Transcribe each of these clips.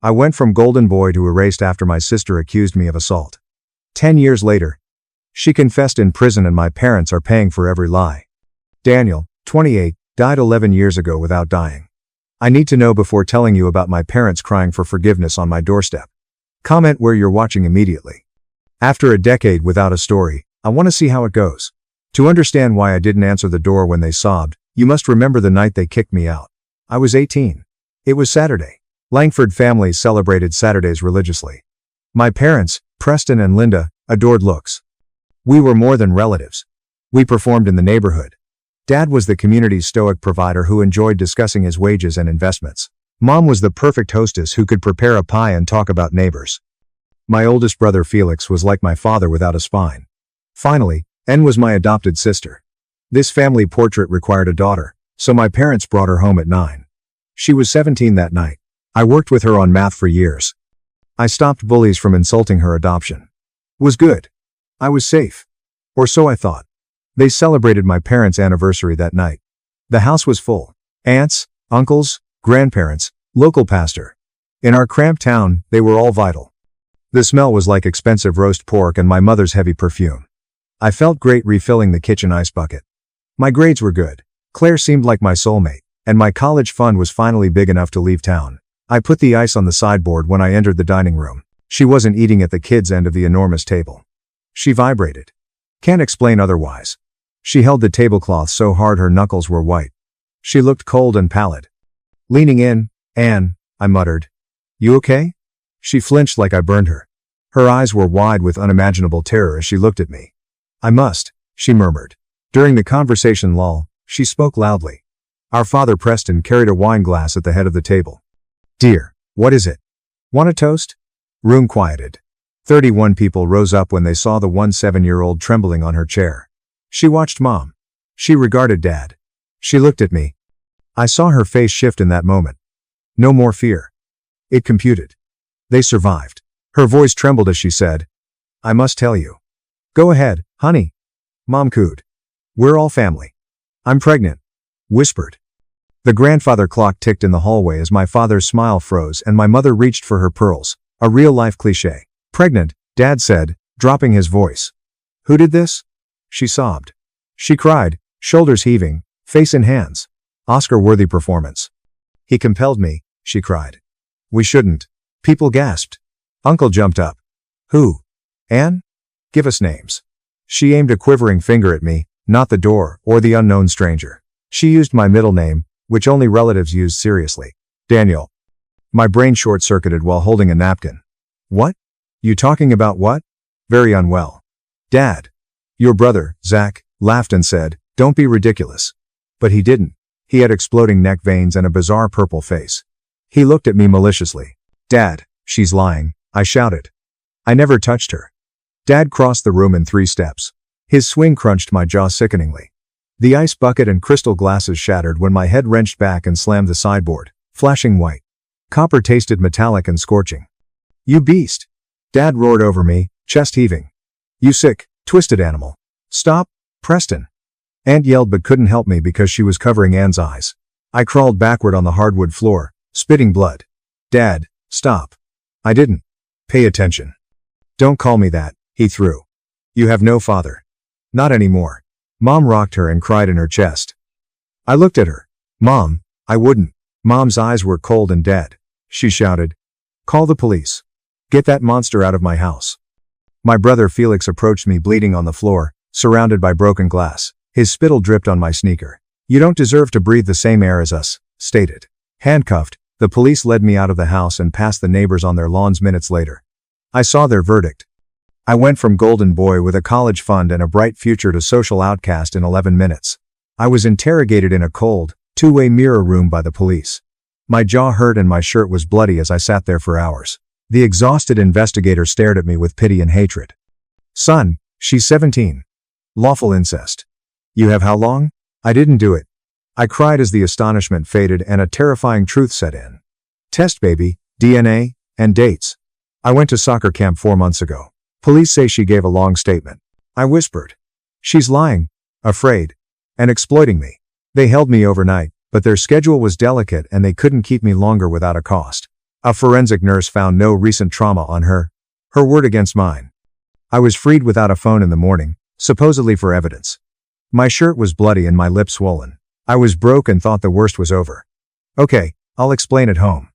I went from golden boy to erased after my sister accused me of assault. 10 years later. She confessed in prison and my parents are paying for every lie. Daniel, 28, died 11 years ago without dying. I need to know before telling you about my parents crying for forgiveness on my doorstep. Comment where you're watching immediately. After a decade without a story, I want to see how it goes. To understand why I didn't answer the door when they sobbed, you must remember the night they kicked me out. I was 18. It was Saturday. Langford families celebrated Saturdays religiously. My parents, Preston and Linda, adored looks. We were more than relatives. We performed in the neighborhood. Dad was the community's stoic provider who enjoyed discussing his wages and investments. Mom was the perfect hostess who could prepare a pie and talk about neighbors. My oldest brother Felix was like my father without a spine. Finally, Anne was my adopted sister. This family portrait required a daughter, so my parents brought her home at 9. She was 17 that night. I worked with her on math for years. I stopped bullies from insulting her adoption. Was good. I was safe. Or so I thought. They celebrated my parents' anniversary that night. The house was full. Aunts, uncles, grandparents, local pastor. In our cramped town, they were all vital. The smell was like expensive roast pork and my mother's heavy perfume. I felt great refilling the kitchen ice bucket. My grades were good. Claire seemed like my soulmate, and my college fund was finally big enough to leave town. I put the ice on the sideboard when I entered the dining room. She wasn't eating at the kids' end of the enormous table. She vibrated. Can't explain otherwise. She held the tablecloth so hard her knuckles were white. She looked cold and pallid. Leaning in, Anne, I muttered. You okay? She flinched like I burned her. Her eyes were wide with unimaginable terror as she looked at me. I must, she murmured. During the conversation lull, she spoke loudly. Our father Preston carried a wine glass at the head of the table. Dear, what is it? Want a toast? Room quieted. 31 people rose up when they saw the 17-year-old trembling on her chair. She watched Mom. She regarded Dad. She looked at me. I saw her face shift in that moment. No more fear. It computed. They survived. Her voice trembled as she said, I must tell you. Go ahead, honey. Mom cooed. We're all family. I'm pregnant. Whispered. The grandfather clock ticked in the hallway as my father's smile froze and my mother reached for her pearls, a real-life cliché. Pregnant, Dad said, dropping his voice. Who did this? She sobbed. She cried, shoulders heaving, face in hands. Oscar-worthy performance. He compelled me, she cried. We shouldn't. People gasped. Uncle jumped up. Who? Anne? Give us names. She aimed a quivering finger at me, not the door, or the unknown stranger. She used my middle name, which only relatives used seriously. Daniel. My brain short-circuited while holding a napkin. What? You talking about what? Very unwell. Dad. Your brother, Zach, laughed and said, don't be ridiculous. But he didn't. He had exploding neck veins and a bizarre purple face. He looked at me maliciously. Dad, she's lying, I shouted. I never touched her. Dad crossed the room in 3 steps. His swing crunched my jaw sickeningly. The ice bucket and crystal glasses shattered when my head wrenched back and slammed the sideboard, flashing white. Copper tasted metallic and scorching. You beast! Dad roared over me, chest heaving. You sick, twisted animal. Stop, Preston. Aunt yelled but couldn't help me because she was covering Anne's eyes. I crawled backward on the hardwood floor, spitting blood. Dad, stop. I didn't. Pay attention. Don't call me that, he threw. You have no father. Not anymore. Mom rocked her and cried in her chest. I looked at her. Mom, I wouldn't. Mom's eyes were cold and dead. She shouted. Call the police. Get that monster out of my house. My brother Felix approached me bleeding on the floor, surrounded by broken glass. His spittle dripped on my sneaker. You don't deserve to breathe the same air as us, stated. Handcuffed, the police led me out of the house and past the neighbors on their lawns minutes later. I saw their verdict. I went from golden boy with a college fund and a bright future to social outcast in 11 minutes. I was interrogated in a cold, two-way mirror room by the police. My jaw hurt and my shirt was bloody as I sat there for hours. The exhausted investigator stared at me with pity and hatred. Son, she's 17. Lawful incest. You have how long? I didn't do it. I cried as the astonishment faded and a terrifying truth set in. Test baby, DNA, and dates. I went to soccer camp 4 months ago. Police say she gave a long statement. I whispered. She's lying, afraid, and exploiting me. They held me overnight, but their schedule was delicate and they couldn't keep me longer without a cost. A forensic nurse found no recent trauma on her. Her word against mine. I was freed without a phone in the morning, supposedly for evidence. My shirt was bloody and my lips swollen. I was broke and thought the worst was over. Okay, I'll explain at home.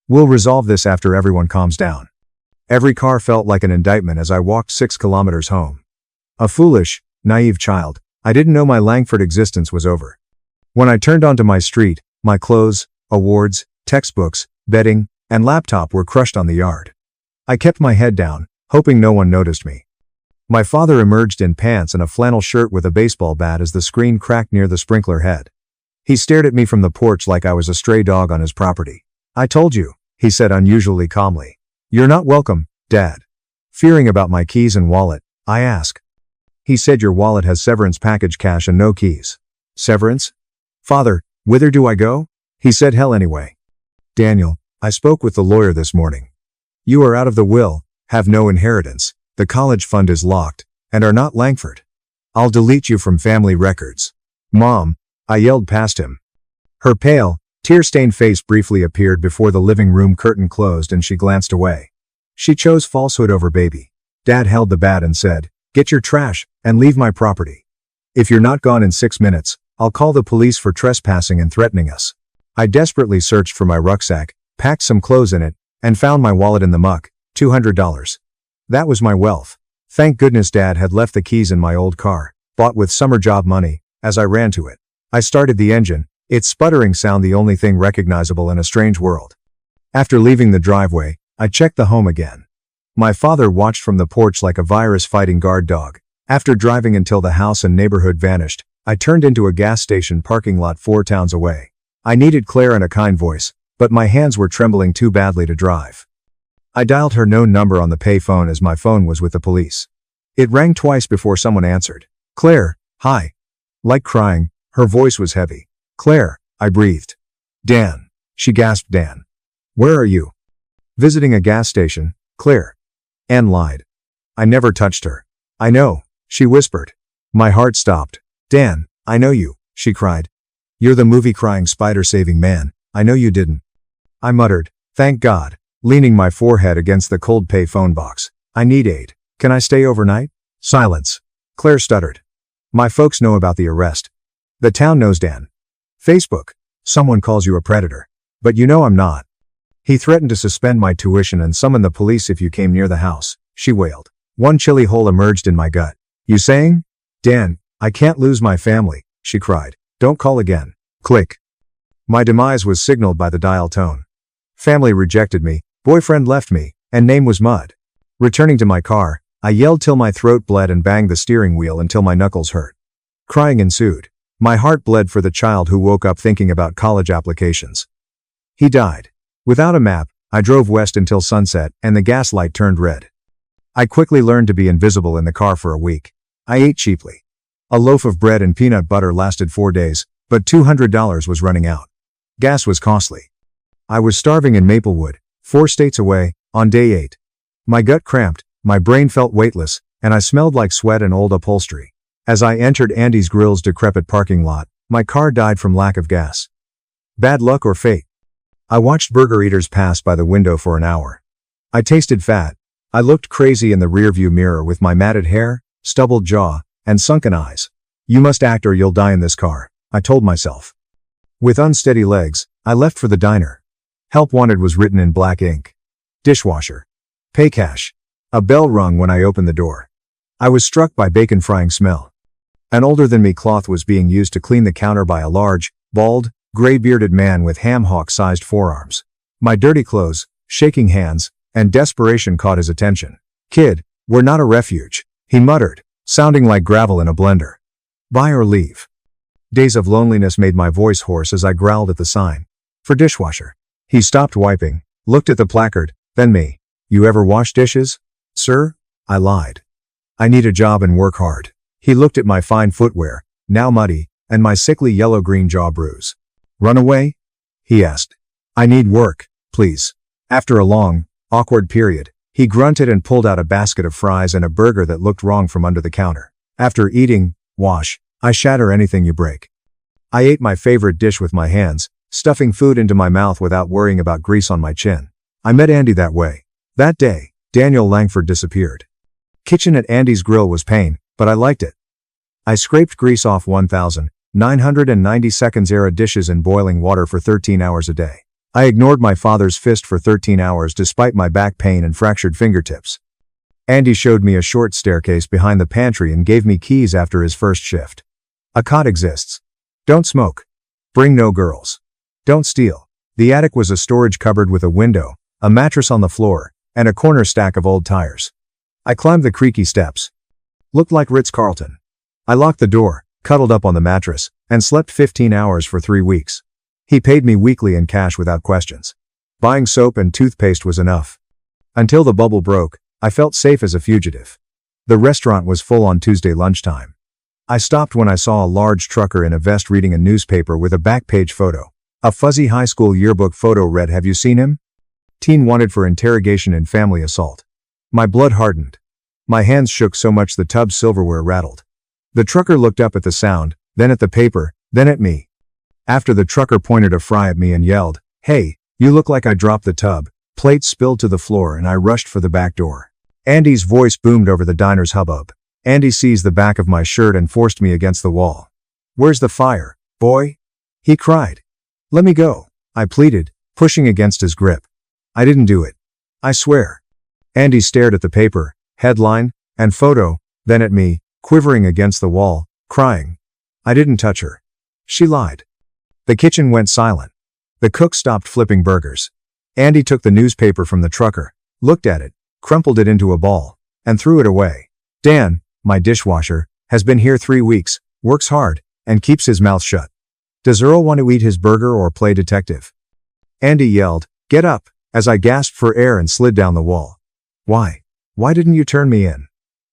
We'll resolve this after everyone calms down. Every car felt like an indictment as I walked 6 kilometers home. A foolish, naive child, I didn't know my Langford existence was over. When I turned onto my street, my clothes, awards, textbooks, bedding, and laptop were crushed on the yard. I kept my head down, hoping no one noticed me. My father emerged in pants and a flannel shirt with a baseball bat as the screen cracked near the sprinkler head. He stared at me from the porch like I was a stray dog on his property. I told you, he said unusually calmly. You're not welcome, Dad. Fearing about my keys and wallet, I asked. He said your wallet has severance package cash and no keys. Severance? Father, whither do I go? He said hell anyway. Daniel, I spoke with the lawyer this morning. You are out of the will, have no inheritance, the college fund is locked, and are not Langford. I'll delete you from family records. Mom, I yelled past him. Her pale, tear-stained face briefly appeared before the living room curtain closed and she glanced away. She chose falsehood over baby. Dad held the bat and said, get your trash, and leave my property. If you're not gone in 6 minutes, I'll call the police for trespassing and threatening us. I desperately searched for my rucksack, packed some clothes in it, and found my wallet in the muck, $200. That was my wealth. Thank goodness Dad had left the keys in my old car, bought with summer job money, as I ran to it. I started the engine, its sputtering sound the only thing recognizable in a strange world. After leaving the driveway, I checked the home again. My father watched from the porch like a virus-fighting guard dog. After driving until the house and neighborhood vanished, I turned into a gas station parking lot 4 towns away. I needed Claire and a kind voice, but my hands were trembling too badly to drive. I dialed her known number on the pay phone as my phone was with the police. It rang twice before someone answered. Claire, hi. Like crying, her voice was heavy. Claire, I breathed. Dan. She gasped. Dan. Where are you? Visiting a gas station, Claire. Anne lied. I never touched her. I know, she whispered. My heart stopped. Dan, I know you, she cried. You're the movie crying spider-saving man, I know you didn't. I muttered, thank God, leaning my forehead against the cold pay phone box. I need aid. Can I stay overnight? Silence. Claire stuttered. My folks know about the arrest. The town knows Dan. Facebook. Someone calls you a predator. But you know I'm not. He threatened to suspend my tuition and summon the police if you came near the house, she wailed. One chilly hole emerged in my gut. You saying? Dan, I can't lose my family, she cried. Don't call again. Click. My demise was signaled by the dial tone. Family rejected me, boyfriend left me, and name was Mud. Returning to my car, I yelled till my throat bled and banged the steering wheel until my knuckles hurt. Crying ensued. My heart bled for the child who woke up thinking about college applications. He died. Without a map, I drove west until sunset, and the gas light turned red. I quickly learned to be invisible in the car for a week. I ate cheaply. A loaf of bread and peanut butter lasted 4 days, but $200 was running out. Gas was costly. I was starving in Maplewood, 4 states away, on day 8. My gut cramped, my brain felt weightless, and I smelled like sweat and old upholstery. As I entered Andy's Grill's decrepit parking lot, my car died from lack of gas. Bad luck or fate? I watched burger eaters pass by the window for an hour. I tasted fat. I looked crazy in the rearview mirror with my matted hair, stubbled jaw, and sunken eyes. You must act or you'll die in this car, I told myself. With unsteady legs, I left for the diner. Help wanted was written in black ink. Dishwasher. Pay cash. A bell rung when I opened the door. I was struck by bacon frying smell. An older-than-me cloth was being used to clean the counter by a large, bald, gray-bearded man with ham-hock-sized forearms. My dirty clothes, shaking hands, and desperation caught his attention. Kid, we're not a refuge, he muttered, sounding like gravel in a blender. Buy or leave. Days of loneliness made my voice hoarse as I growled at the sign. For dishwasher. He stopped wiping, looked at the placard, then me. You ever wash dishes? Sir? I lied. I need a job and work hard. He looked at my fine footwear, now muddy, and my sickly yellow-green jaw bruise. Run away? He asked. I need work, please. After a long, awkward period, he grunted and pulled out a basket of fries and a burger that looked wrong from under the counter. After eating, wash, I shatter anything you break. I ate my favorite dish with my hands, stuffing food into my mouth without worrying about grease on my chin. I met Andy that way. That day, Daniel Langford disappeared. Kitchen at Andy's grill was pain, but I liked it. I scraped grease off 1,990 seconds era dishes in boiling water for 13 hours a day. I ignored my father's fist for 13 hours despite my back pain and fractured fingertips. Andy showed me a short staircase behind the pantry and gave me keys after his first shift. A cot exists. Don't smoke. Bring no girls. Don't steal. The attic was a storage cupboard with a window, a mattress on the floor, and a corner stack of old tires. I climbed the creaky steps. Looked like Ritz-Carlton. I locked the door, cuddled up on the mattress, and slept 15 hours for 3 weeks. He paid me weekly in cash without questions. Buying soap and toothpaste was enough. Until the bubble broke, I felt safe as a fugitive. The restaurant was full on Tuesday lunchtime. I stopped when I saw a large trucker in a vest reading a newspaper with a back page photo. A fuzzy high school yearbook photo read, "Have you seen him? Teen wanted for interrogation in family assault." My blood hardened. My hands shook so much the tub's silverware rattled. The trucker looked up at the sound, then at the paper, then at me. After the trucker pointed a fry at me and yelled, "Hey, you look like I dropped the tub." Plates spilled to the floor and I rushed for the back door. Andy's voice boomed over the diner's hubbub. Andy seized the back of my shirt and forced me against the wall. "Where's the fire, boy?" he cried. "Let me go," I pleaded, pushing against his grip. "I didn't do it. I swear." Andy stared at the paper, headline, and photo, then at me, quivering against the wall, crying. "I didn't touch her. She lied." The kitchen went silent. The cook stopped flipping burgers. Andy took the newspaper from the trucker, looked at it, crumpled it into a ball, and threw it away. "Dan, my dishwasher, has been here 3 weeks, works hard, and keeps his mouth shut. Does Earl want to eat his burger or play detective?" Andy yelled, "Get up," as I gasped for air and slid down the wall. "Why? Why didn't you turn me in?"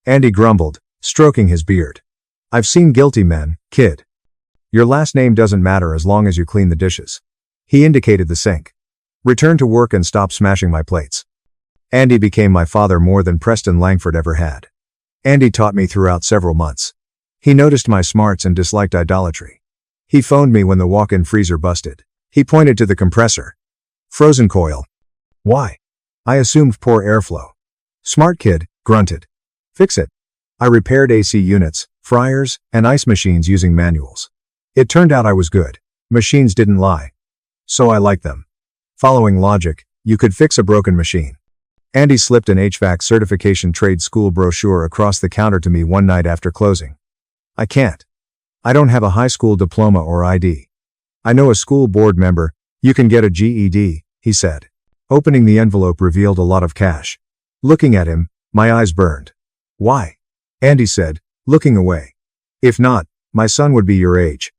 Andy grumbled, stroking his beard. "I've seen guilty men, kid. Your last name doesn't matter as long as you clean the dishes." He indicated the sink. "Return to work and stop smashing my plates." Andy became my father more than Preston Langford ever had. Andy taught me throughout several months. He noticed my smarts and disliked idolatry. He phoned me when the walk-in freezer busted. He pointed to the compressor. "Frozen coil." "Why?" I assumed poor airflow. "Smart kid," grunted. "Fix it." I repaired AC units, fryers, and ice machines using manuals. It turned out I was good. Machines didn't lie. So I liked them. Following logic, you could fix a broken machine. Andy slipped an HVAC certification trade school brochure across the counter to me one night after closing. "I can't. I don't have a high school diploma or ID. I know a school board member. You can get a GED," he said. Opening the envelope revealed a lot of cash. Looking at him, my eyes burned. "Why?" Andy said, looking away. "If not, my son would be your age."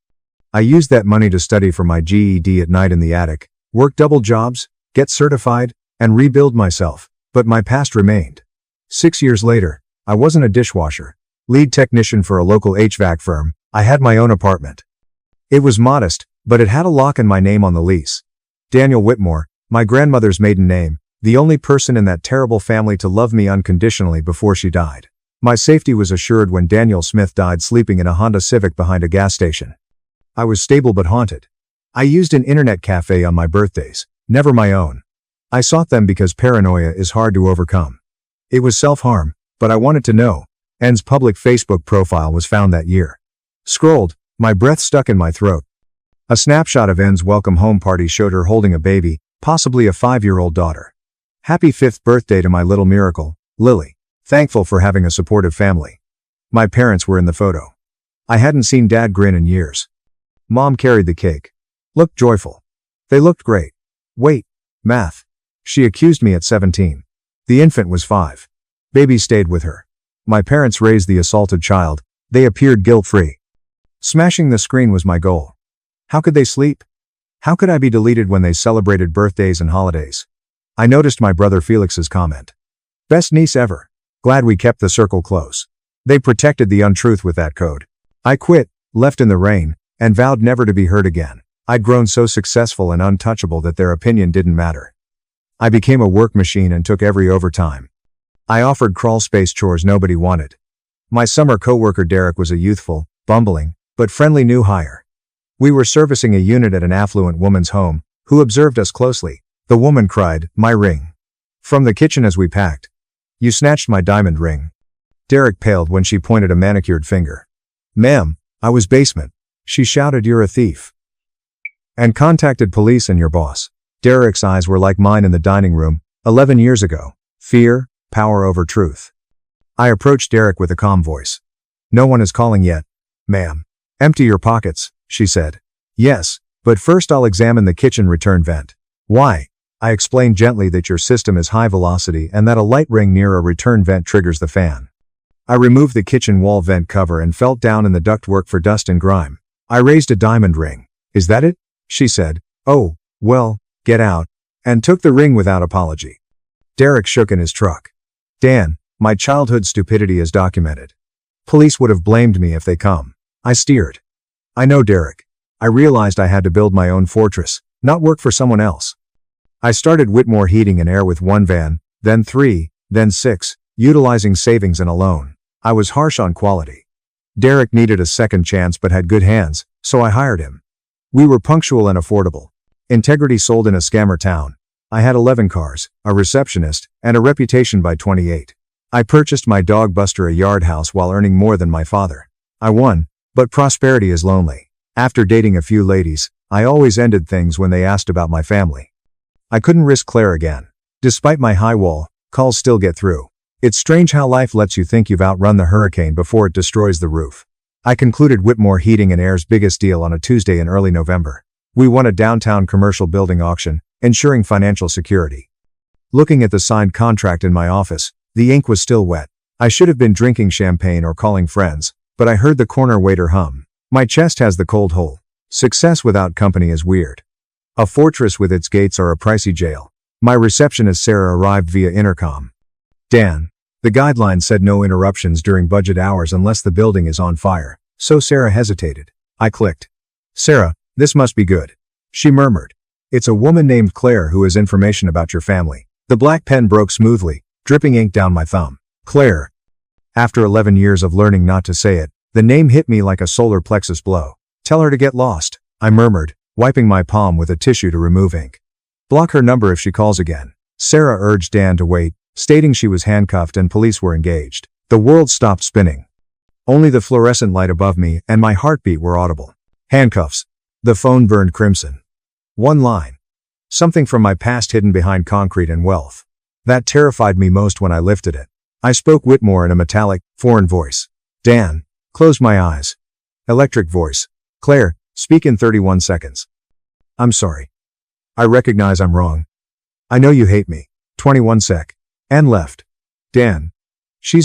I used that money to study for my GED at night in the attic, work double jobs, get certified, and rebuild myself, but my past remained. 6 years later, I wasn't a dishwasher, lead technician for a local HVAC firm. I had my own apartment. It was modest, but it had a lock and my name on the lease. Daniel Whitmore, my grandmother's maiden name, the only person in that terrible family to love me unconditionally before she died. My safety was assured when Daniel Smith died sleeping in a Honda Civic behind a gas station. I was stable but haunted. I used an internet cafe on my birthdays, never my own. I sought them because paranoia is hard to overcome. It was self-harm, but I wanted to know. N's public Facebook profile was found that year. Scrolled, my breath stuck in my throat. A snapshot of N's welcome home party showed her holding a baby, possibly a 5-year-old daughter. "Happy 5th birthday to my little miracle, Lily. Thankful for having a supportive family." My parents were in the photo. I hadn't seen Dad grin in years. Mom carried the cake. Looked joyful. They looked great. Wait, math. She accused me at 17. The infant was 5. Baby stayed with her. My parents raised the assaulted child. They appeared guilt-free. Smashing the screen was my goal. How could they sleep? How could I be deleted when they celebrated birthdays and holidays? I noticed my brother Felix's comment. "Best niece ever. Glad we kept the circle close." They protected the untruth with that code. I quit, left in the rain, and vowed never to be hurt again. I'd grown so successful and untouchable that their opinion didn't matter. I became a work machine and took every overtime. I offered crawl space chores nobody wanted. My summer coworker Derek was a youthful, bumbling, but friendly new hire. We were servicing a unit at an affluent woman's home, who observed us closely, The woman cried, "My ring." From the kitchen as we packed. "You snatched my diamond ring." Derek paled when she pointed a manicured finger. "Ma'am, I was basement." She shouted, "You're a thief." "And contacted police and your boss." Derek's eyes were like mine in the dining room, 11 years ago. Fear, power over truth. I approached Derek with a calm voice. "No one is calling yet, ma'am." "Empty your pockets," she said. "Yes, but first I'll examine the kitchen return vent." "Why?" I explained gently that your system is high velocity and that a light ring near a return vent triggers the fan. I removed the kitchen wall vent cover and felt down in the ductwork for dust and grime. I raised a diamond ring. "Is that it?" she said. "Oh, well, get out," and took the ring without apology. Derek shook in his truck. "Dan, my childhood stupidity is documented. Police would have blamed me if they come." I steered. "I know, Derek. I realized I had to build my own fortress, not work for someone else. I started Whitmore Heating and Air with 1 van, then 3, then 6, utilizing savings and a loan. I was harsh on quality. Derek needed a second chance but had good hands, so I hired him. We were punctual and affordable. Integrity sold in a scammer town. I had 11 cars, a receptionist, and a reputation by 28. I purchased my dog Buster a yard house while earning more than my father. I won, but prosperity is lonely. After dating a few ladies, I always ended things when they asked about my family. I couldn't risk Claire again. Despite my high wall, calls still get through. It's strange how life lets you think you've outrun the hurricane before it destroys the roof. I concluded Whitmore Heating and Air's biggest deal on a Tuesday in early November. We won a downtown commercial building auction, ensuring financial security. Looking at the signed contract in my office, the ink was still wet. I should have been drinking champagne or calling friends, but I heard the corner waiter hum. My chest has the cold hole. Success without company is weird. A fortress with its gates are a pricey jail. My receptionist Sarah arrived via intercom. "Dan, the guidelines said no interruptions during budget hours unless the building is on fire," so Sarah hesitated. I clicked. "Sarah, this must be good." She murmured. "It's a woman named Claire who has information about your family." The black pen broke smoothly, dripping ink down my thumb. Claire. After 11 years of learning not to say it, the name hit me like a solar plexus blow. "Tell her to get lost," I murmured, wiping my palm with a tissue to remove ink. "Block her number if she calls again." Sarah urged Dan to wait, stating she was handcuffed and police were engaged. The world stopped spinning. Only the fluorescent light above me and my heartbeat were audible. "Handcuffs." The phone burned crimson. One line. Something from my past hidden behind concrete and wealth. That terrified me most when I lifted it. I spoke Whitmore in a metallic, foreign voice. "Dan." Closed my eyes. Electric voice. "Claire, speak in 31 seconds. "I'm sorry. I recognize I'm wrong. I know you hate me." 21 sec. And left. "Dan,